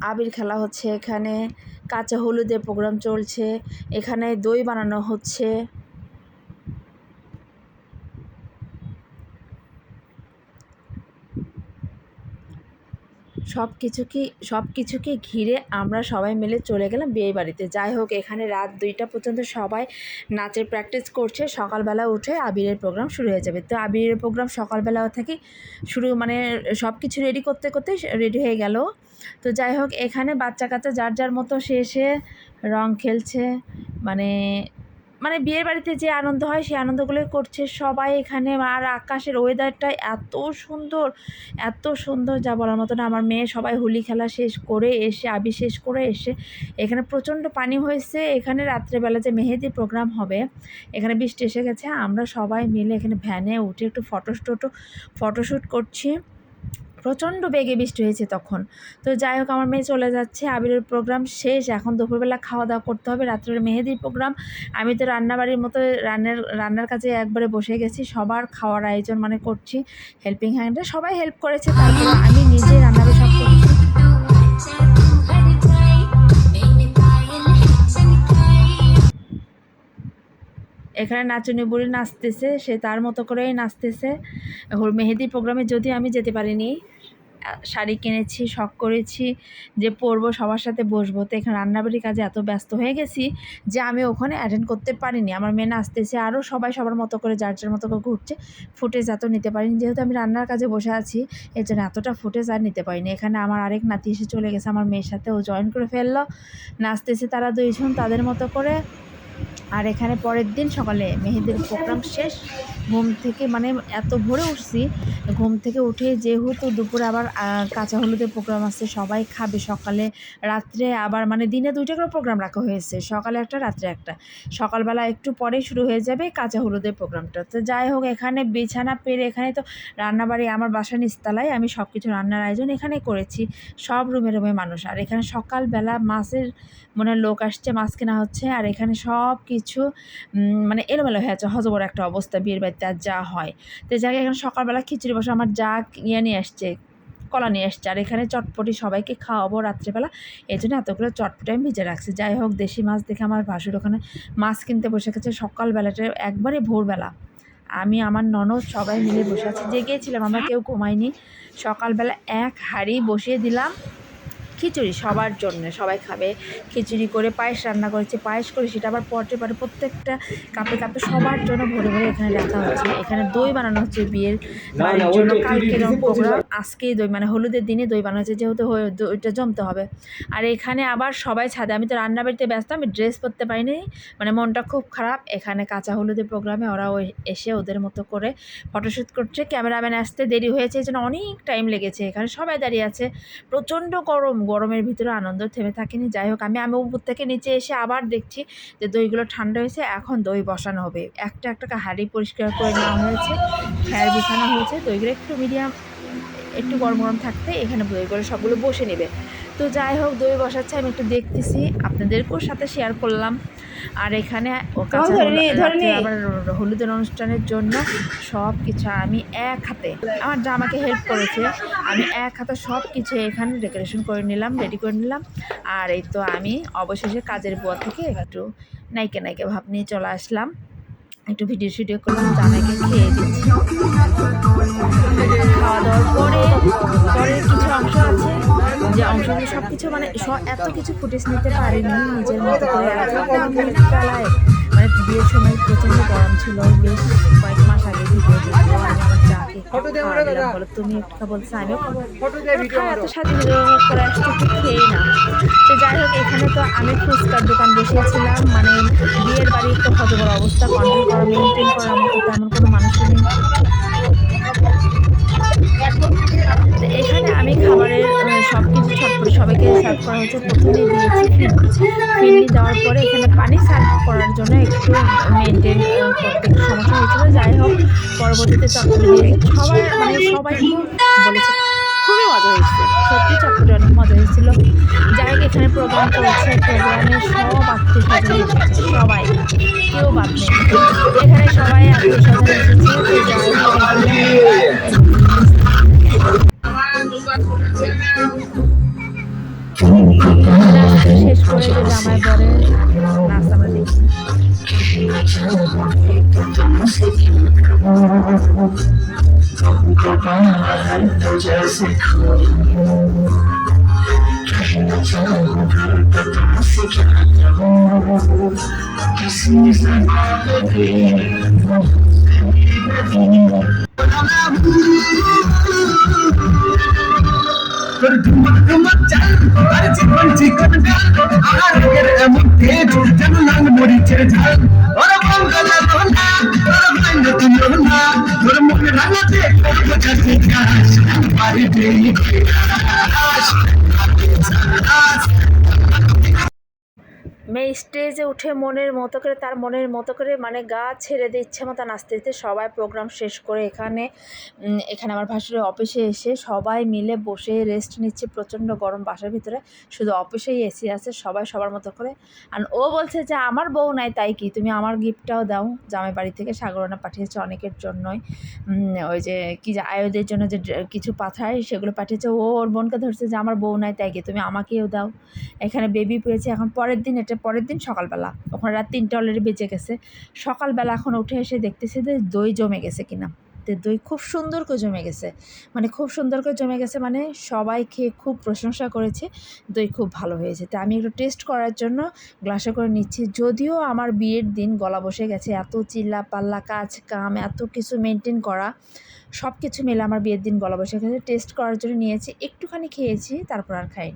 আবির খেলা হচ্ছে, এখানে কাঁচা হলুদের প্রোগ্রাম চলছে, এখানে দই বানানো হচ্ছে। সব কিছুকে ঘিরে আমরা সবাই মিলে চলে গেলাম বিয়ে বাড়িতে। যাই হোক, এখানে রাত 2টা পর্যন্ত সবাই নাচের প্র্যাকটিস করছে। সকালবেলা উঠে আবিরের প্রোগ্রাম শুরু হয়ে যাবে। তো আবিরের প্রোগ্রাম সকালবেলা থেকে শুরু, মানে সব কিছু রেডি করতে করতে রেডি হয়ে গেল। তো যাই হোক, এখানে বাচ্চা কাচ্চা যার যার মতো সে এসে রং খেলছে, মানে মানে বিয়ের বাড়িতে যে আনন্দ হয় সেই আনন্দগুলোই করছে সবাই এখানে। আর আকাশের ওয়েদারটা এত সুন্দর যা বলার মতো না। আমার মেয়ে সবাই হোলি খেলা শেষ করে এসে, আবির শেষ করে এসে, এখানে প্রচণ্ড পানি হয়েছে। এখানে রাত্রেবেলা যে মেহেদি প্রোগ্রাম হবে, এখানে বৃষ্টি এসে গেছে। আমরা সবাই মিলে এখানে ভ্যানে উঠে একটু ফটোশ্যুট করছি। প্রচণ্ড বেগে বৃষ্টি হয়েছে তখন। তো যাই হোক, আমার মেয়ে চলে যাচ্ছে, আবিরের প্রোগ্রাম শেষ। এখন দুপুরবেলা খাওয়া দাওয়া করতে হবে, রাত্রের মেহেদির প্রোগ্রাম। আমি তো রান্নাবাড়ির মতো রান্নার কাজে একবারে বসে গেছি। সবার খাওয়ার আয়োজন মানে করছি, হেল্পিং হ্যান্ডে সবাই হেল্প করেছে, তারপরে আমি নিজে রান্নাবাড়ি সব করছি। এখানে নাচনি বুড়ি নাচতেছে, সে তার মতো করেই নাচতেছে। মেহেদি প্রোগ্রামে যদিও আমি যেতে পারিনি, শাড়ি কিনেছি, শখ করেছি যে পরবো, সবার সাথে বসবো। তো এখানে রান্নাবাড়ির কাজে এত ব্যস্ত হয়ে গেছি যে আমি ওখানে অ্যাটেন্ড করতে পারিনি। আমার মেয়ে নাচতেছে, আরও সবাই সবার মতো করে যার যার মতো করে ঘুরছে। ফুটেজ এত নিতে পারিনি, যেহেতু আমি রান্নার কাজে বসে আছি, এর জন্য এতটা ফুটেজ আর নিতে পারিনি। এখানে আমার আরেক নাতি এসে চলে গেছে আমার মেয়ের সাথে, ও জয়েন করে ফেললো, নাচতেছে তারা দুইজন তাদের মতো করে। আর এখানে পরের দিন সকালে মেহেদির প্রোগ্রাম শেষ। ঘুম থেকে, মানে এত ভোরে উঠছি, ঘুম থেকে উঠে যেহেতু দুপুরে আবার কাঁচা হলুদের প্রোগ্রাম আছে, সবাই খাবে সকালে রাত্রে, আবার মানে দিনে 2টা করে প্রোগ্রাম রাখা হয়েছে, সকালে একটা রাত্রে একটা। সকালবেলা একটু পরেই শুরু হয়ে যাবে কাঁচা হলুদের প্রোগ্রামটা। তো যাই হোক, এখানে বিছানা পেরে, এখানে তো রান্নাবাড়ি আমার বাসা নিচতলায়, আমি সব কিছু রান্নার আয়োজন এখানে করেছি, সব রুমে রুমে মানুষ। আর এখানে সকালবেলা মাছের মানে লোক আসছে, মাছ কেনা হচ্ছে। আর এখানে সব কিছু মানে এলোমেলো হয়ে আছে, হজবর একটা অবস্থা বিয়ের বাড়িতে আর যা হয়। তো যাকে এখানে সকালবেলা খিচুড়ি বসে, আমার যা নিয়ে আসছে, কলা নিয়ে আসছে। আর এখানে চটপটি সবাইকে খাওয়াবো রাত্রেবেলা, এই জন্য এতগুলো চটপটি আমি ভিজে রাখছি। যাই হোক, দেশি মাছ দেখে আমার ভাসুর ওখানে মাছ কিনতে বসে গেছে সকালবেলাটা, একবারে ভোরবেলা। আমি আমার ননদ সবাই মিলে বসে আছি, জেগেছিলাম আমরা, কেউ ঘুমাইনি। সকালবেলা এক হাঁড়ি বসিয়ে দিলাম খিচুড়ি সবার জন্য, সবাই খাবে। খিচুড়ি করে পায়েস রান্না করেছি, পায়েস করে সেটা আবার পটে প্রত্যেকটা কাপে কাপে সবার জন্য ভরে ভরে এখানে রাখা হচ্ছে। এখানে দই বানানো হচ্ছে বিয়ের বাড়ির জন্য। কালকে প্রোগ্রাম, আজকেই দই, মানে হলুদের দিনে দই বানানো হচ্ছে, যেহেতু দইটা জমতে হবে। আর এখানে আবার সবাই ছাদে, আমি তো রান্নাবাড়িতে ব্যস্ত, আমি ড্রেস পরতে পারিনি, মানে মনটা খুব খারাপ। এখানে কাঁচা হলুদের প্রোগ্রামে ওরা এসে ওদের মতো করে ফটোশ্যুট করছে। ক্যামেরাম্যান আসতে দেরি হয়েছে, এই জন্য অনেক টাইম লেগেছে। এখানে সবাই দাঁড়িয়ে আছে, প্রচণ্ড গরমের ভিতরে আনন্দ থেমে থাকেনি। যাই হোক, আমি উপর থেকে নিচে এসে আবার দেখছি যে দইগুলো ঠান্ডা হয়েছে, এখন দই বসানো হবে। একটা একটা হাঁড়ি পরিষ্কার করে নেওয়া হয়েছে, খ্যার বিছানো হয়েছে। দইগুলো একটু মিডিয়াম, একটু গরম গরম থাকতে এখানে দইগুলো সবগুলো বসে নেবে। তো যাই হোক, দই বসাচ্ছে, আমি একটু দেখতেছি, আপনাদেরকেও সাথে শেয়ার করলাম। আর এখানে আবার হলুদের অনুষ্ঠানের জন্য সব কিছু আমি এক হাতে, আমার জামাকে হেল্প করেছে, আমি এক হাতে সব কিছু এখানে ডেকোরেশন করে নিলাম, রেডি করে নিলাম। আর এই তো আমি অবশেষে কাজের বুয়া থেকে একটু নায়িকা ভাব নিয়ে চলে আসলাম, একটু ভিডিও করলাম, জামাইকে খেয়ে দিচ্ছি। খাওয়া দাওয়ার পরে কিছু অংশ আছে, যে অংশগুলো সব কিছু মানে এত কিছু ফুটেজ নিতে পারিনি, নিজের মতো করে বেলায়, মানে বিয়ের সময় প্রচণ্ড গরম ছিল, বেশ কয়েক মাস আগে ভিডিও দেখবো। আমি আমার চাকে বলো, তুমি একটু বলছো, আমিও খাওয়া এত সাজিয়ে করে আসছে, একটু খেয়ে না। তো যাই হোক, এখানে তো আমি ফুচকার দোকান বসিয়েছিলাম, মানে বিয়ের বাড়ির তো কত বড় অবস্থা, কন্ট্রোল করা, মেনটেন করার মতো তেমন কোনো মানুষই নেই। তো এখানে আমি খাবারের সব কিছু ছটফট সবাইকে সার্ভ করা হচ্ছে। প্রথমে দিয়েছি ফিরনি দেওয়ার পরে এখানে পানি সার্ভ করার জন্য একটু মেনটেন করতে একটু সমস্যা হয়েছিল। যাই হোক, পরবর্তীতে চটপটি দিয়েছি, সবাই খুব বলেছে, খুবই মজা হয়েছে, সত্যি চটপটি অনেক মজা হয়েছিল। যাই হোক, এখানে প্রোগ্রাম চলছে, প্রোগ্রামে সব আত্মীয় স্বজন এসেছে, সবাই, কেউ বাদ নেই, এখানে সবাই আত্মীয় স্বজন এসেছে। তো যাই হোক, এখানে জামাই বরের নাচ আমরা দেখি। মেয়ে স্টেজে উঠে মনের মতো করে তার মনের মতো করে মানে গা ছেড়ে দিয়ে ইচ্ছে মতো নাচতে দিতে সবাই প্রোগ্রাম শেষ করে এখানে আমার ভাসুরের অফিসে এসে সবাই মিলে বসে রেস্ট নিচ্ছে। প্রচণ্ড গরম বাসার ভিতরে, শুধু অফিসেই এসি আছে, সবাই সবার মতো করে। আর ও বলছে যে আমার বউ নাই তাই কি, তুমি আমার গিফটটাও দাও। জামাই বাড়ি থেকে সাগরনা পাঠিয়েছে অনেকের জন্যই, ওই যে কি যে আয়োদের জন্য যে কিছু পাঠায় সেগুলো পাঠিয়েছে। ও ওর বোনকে ধরছে যে আমার বউ নাই তাই কি, তুমি আমাকেও দাও। এখানে বেবি পেয়েছে। এখন পরের দিন সকালবেলা, ওখানে রাত 3টা অলরেডি বেঁচে গেছে। সকালবেলা এখন উঠে এসে দেখতেছি যে দই জমে গেছে কিনা। তো দই খুব সুন্দর করে জমে গেছে, মানে খুব সুন্দর করে জমে গেছে, মানে সবাই খেয়ে খুব প্রশংসা করেছে, দই খুব ভালো হয়েছে। তো আমি একটু টেস্ট করার জন্য গ্লাসে করে নিচ্ছি। যদিও আমার বিয়ের দিন গলা বসে গেছে, এত চিল্লা পাল্লা কাজ কাম এত কিছু মেনটেন করা, সব কিছু মিলে আমার বিয়ের দিন গলা বসে গেছে। টেস্ট করার জন্য নিয়েছি, একটুখানি খেয়েছি, তারপর আর খাইনি।